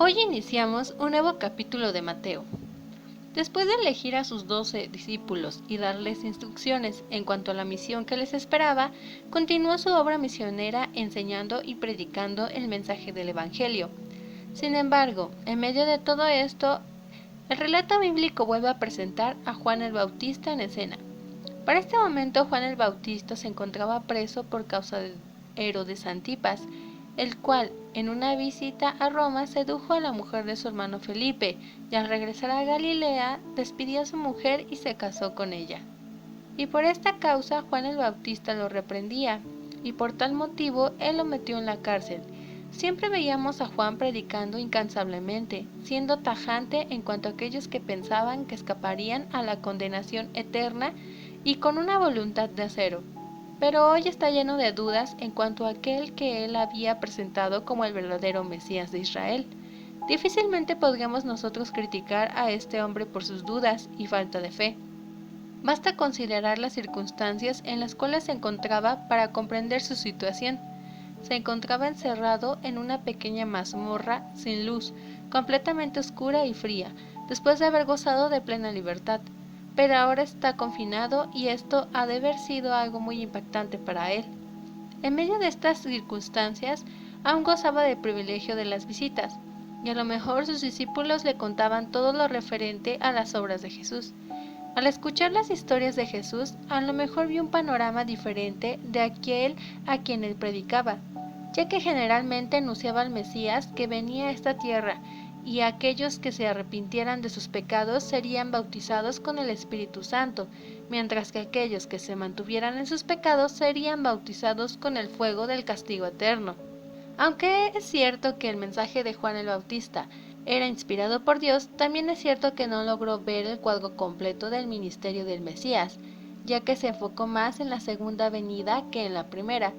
Hoy iniciamos un nuevo capítulo de Mateo. Después de elegir a sus 12 discípulos y darles instrucciones en cuanto a la misión que les esperaba, continuó su obra misionera enseñando y predicando el mensaje del Evangelio. Sin embargo, en medio de todo esto, el relato bíblico vuelve a presentar a Juan el Bautista en escena. Para este momento, Juan el Bautista se encontraba preso por causa de Herodes Antipas, el cual, en una visita a Roma, sedujo a la mujer de su hermano Felipe, y al regresar a Galilea, despidió a su mujer y se casó con ella. Y por esta causa Juan el Bautista lo reprendía, y por tal motivo él lo metió en la cárcel. Siempre veíamos a Juan predicando incansablemente, siendo tajante en cuanto a aquellos que pensaban que escaparían a la condenación eterna y con una voluntad de acero. Pero hoy está lleno de dudas en cuanto a aquel que él había presentado como el verdadero Mesías de Israel. Difícilmente podríamos nosotros criticar a este hombre por sus dudas y falta de fe. Basta considerar las circunstancias en las cuales se encontraba para comprender su situación. Se encontraba encerrado en una pequeña mazmorra sin luz, completamente oscura y fría, después de haber gozado de plena libertad. Pero ahora está confinado y esto ha de haber sido algo muy impactante para él. En medio de estas circunstancias, aún gozaba del privilegio de las visitas, y a lo mejor sus discípulos le contaban todo lo referente a las obras de Jesús. Al escuchar las historias de Jesús, a lo mejor vio un panorama diferente de aquel a quien él predicaba, ya que generalmente anunciaba al Mesías que venía a esta tierra, y aquellos que se arrepintieran de sus pecados serían bautizados con el Espíritu Santo, mientras que aquellos que se mantuvieran en sus pecados serían bautizados con el fuego del castigo eterno. Aunque es cierto que el mensaje de Juan el Bautista era inspirado por Dios, también es cierto que no logró ver el cuadro completo del ministerio del Mesías, ya que se enfocó más en la segunda venida que en la primera.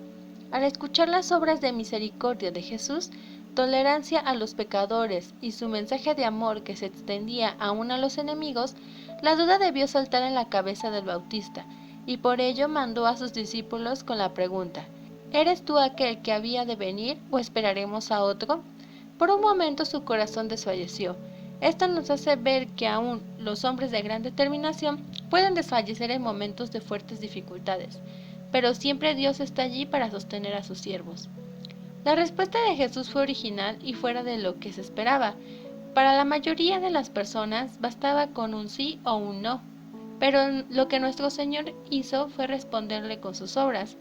Al escuchar las obras de misericordia de Jesús, tolerancia a los pecadores y su mensaje de amor que se extendía aún a los enemigos, la duda debió saltar en la cabeza del Bautista, y por ello mandó a sus discípulos con la pregunta: ¿eres tú aquel que había de venir o esperaremos a otro? Por un momento su corazón desfalleció. Esto nos hace ver que aún los hombres de gran determinación pueden desfallecer en momentos de fuertes dificultades, pero siempre Dios está allí para sostener a sus siervos. La respuesta de Jesús fue original y fuera de lo que se esperaba. Para la mayoría de las personas bastaba con un sí o un no, pero lo que nuestro Señor hizo fue responderle con sus obras.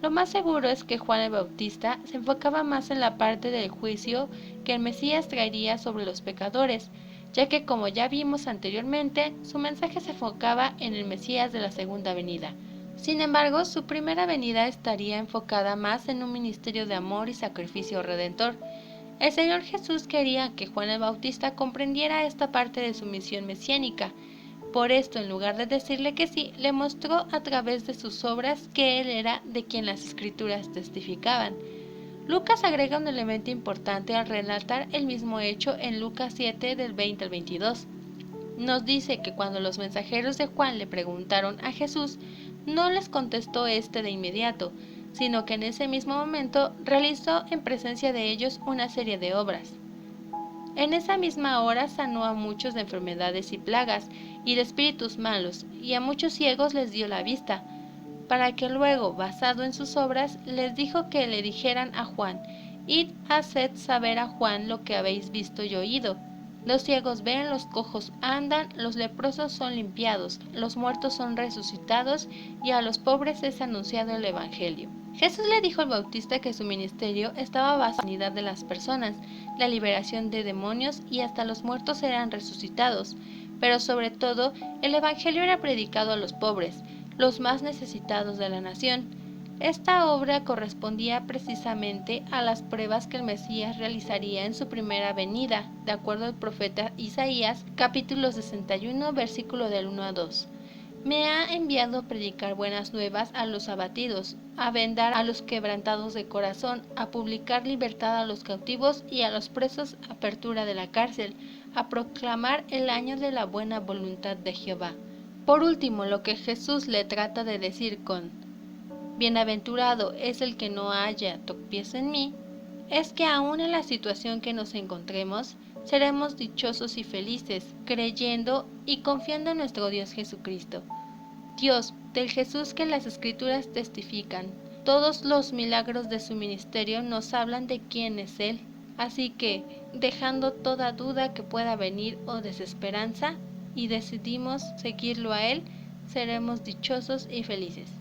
Lo más seguro es que Juan el Bautista se enfocaba más en la parte del juicio que el Mesías traería sobre los pecadores, ya que como ya vimos anteriormente, su mensaje se enfocaba en el Mesías de la segunda venida. Sin embargo, su primera venida estaría enfocada más en un ministerio de amor y sacrificio redentor. El Señor Jesús quería que Juan el Bautista comprendiera esta parte de su misión mesiánica. Por esto, en lugar de decirle que sí, le mostró a través de sus obras que él era de quien las escrituras testificaban. Lucas agrega un elemento importante al relatar el mismo hecho en Lucas 7 del 20 al 22. Nos dice que cuando los mensajeros de Juan le preguntaron a Jesús, no les contestó de inmediato, sino que en ese mismo momento realizó en presencia de ellos una serie de obras. En esa misma hora sanó a muchos de enfermedades y plagas y de espíritus malos, y a muchos ciegos les dio la vista, para que luego, basado en sus obras, les dijo que le dijeran a Juan: id, haced saber a Juan lo que habéis visto y oído. Los ciegos ven, los cojos andan, los leprosos son limpiados, los muertos son resucitados, y a los pobres es anunciado el Evangelio. Jesús le dijo al Bautista que su ministerio estaba basado en la sanidad de las personas, la liberación de demonios y hasta los muertos eran resucitados, pero sobre todo el Evangelio era predicado a los pobres, los más necesitados de la nación. Esta obra correspondía precisamente a las pruebas que el Mesías realizaría en su primera venida, de acuerdo al profeta Isaías, capítulo 61, versículo del 1 a 2. Me ha enviado a predicar buenas nuevas a los abatidos, a vendar a los quebrantados de corazón, a publicar libertad a los cautivos y a los presos apertura de la cárcel, a proclamar el año de la buena voluntad de Jehová. Por último, lo que Jesús le trata de decir con bienaventurado es el que no haya tropiezo en mí, es que aún en la situación que nos encontremos, seremos dichosos y felices, creyendo y confiando en nuestro Dios Jesucristo. Dios, del Jesús que las Escrituras testifican. Todos los milagros de su ministerio nos hablan de quién es Él. Así que, dejando toda duda que pueda venir o desesperanza, y decidimos seguirlo a Él, seremos dichosos y felices.